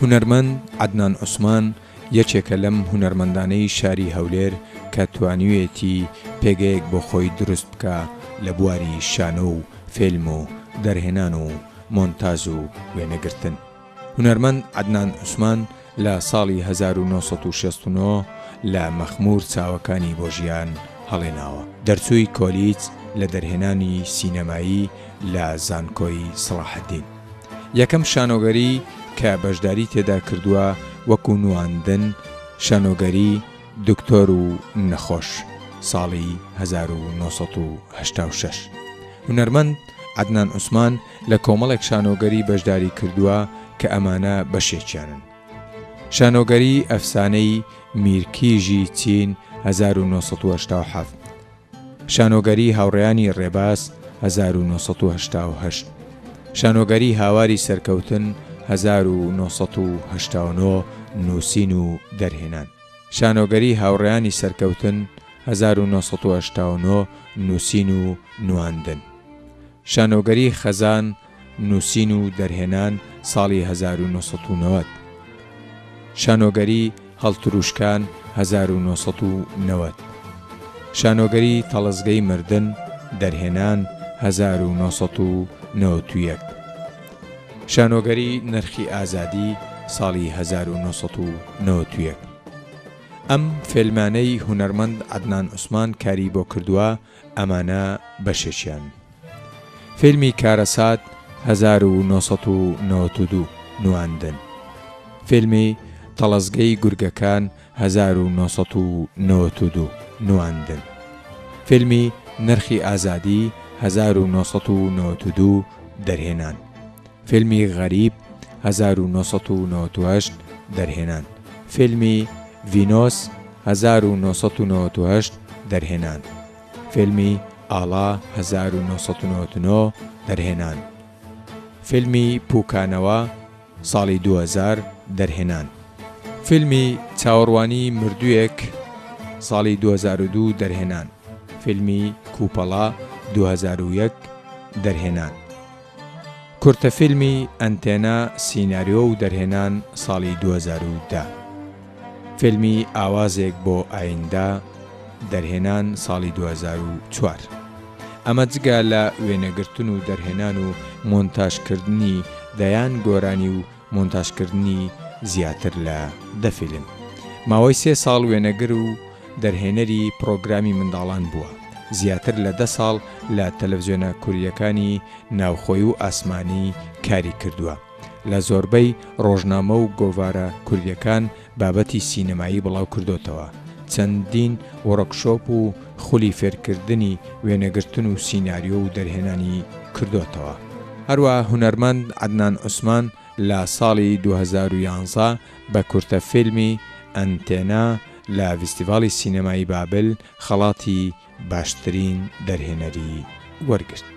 هونەرمەند عەدنان عوسمان یەکێکە لەم هونەرمەندانەی شاری هەولێر کە توانیوێتی پێگەیەک بۆ خۆی دروست بکە لە بواری شانۆ و فیلم و دەرهێنان و مۆنتاژ و وێنەگرتن. هونەرمەند عەدنان عوسمان لە ساڵی 1969 لە مەخموور چاوەکانی بۆ ژیان هەڵێناوە. دەرچووی کۆلیج لە دەرهێنانی سینەمایی لە زانکۆی سەلاحەددین. یەکەم شانۆگەری کە بەشداری تێدا کردووە وەکو نواندن شانۆگەری دکتۆر و نەخۆش ساڵی 1986. هونەرمەند عەدنان عوسمان لە کۆمەڵێک شانۆگەری بەشداری کردووە کە ئەمانە بەشێکیانن: شانۆگەری ئەفسانەی میرکیژی چین 1987، شانۆگەری هاوڕێیانی ڕێباز 1988، شانۆگەری هاواری سەرکەوتن 1989 نووسین و دەرهێنان، شانۆگەری هاوڕێیانی سەرکەوتن 1989 نووسین و نواندن، شانۆگەری خەزان نووسین و دەرهێنان ساڵی 1990، شانۆگەری هەڵتروشکان 1990، شانۆگەری تەڵەزگەی مردن دەرهێنان 1991، شانۆگەری نرخی ئازادی ساڵی 1991. ئەم فیلمانەی هونەرمەند عەدنان عوسمان کاری بۆ کردووە ئەمانە بەشێکیان: فیلمی کارەسات 1992 نواندن، فیلمی تەڵەزگەی گورگەکان 1992 نواندن، فیلمی نرخی ئازادی 1992 دەرهێنان، فیلمی غەریب 1998 دەرهێنان، فیلمی ڤینۆس 1998 دەرهێنان، فیلمی ئاڵا 1999 دەرهێنان، فیلمی پوکانەوە ساڵی 2000 دەرهێنان، فیلمی چاوەڕوانی مردوویەک ساڵی 2002 دەرهێنان، فیلمی کوپەڵا 2001 دەرهێنان، کورتەفیلمی ئەنتێنا سیناریۆ و دەرهێنان ساڵی 2010، فیلمی ئاوازێک بۆ ئایندە دەرهێنان ساڵی 2004. ئەمە جگە لە وێنەگرتن و دەرهێنان و مۆنتاژکردنی دەیان گۆرانی و مۆنتاژکردنی زیاتر لە 10 فیلم. ماوەی 3 ساڵ وێنەگر و دەرهێنەری پرۆگرامی منداڵان بووە. زیاتر لە 10 ساڵ لە تەلەڤیزیۆنە کوردیەکانی ناوخۆی و ئاسمانی کاری کردووە. لە زۆربەی ڕۆژنامە و گۆڤارە کوردیەکان بابەتی سینەمایی بڵاو کردوتەوە. چەندین وەرکشۆپ و خولی فێرکردنی وێنەگرتن و سیناریۆ و دەرهێنانی کردوتەوە. هەروە هونەرمەند عەدنان عوسمان لە ساڵی 2011 بە کورتەفیلمی ئەنتێنا لە فیستیڤاڵی سینەمایی بابل خەڵاتی باشترین دەرهێنەری وەرگرت.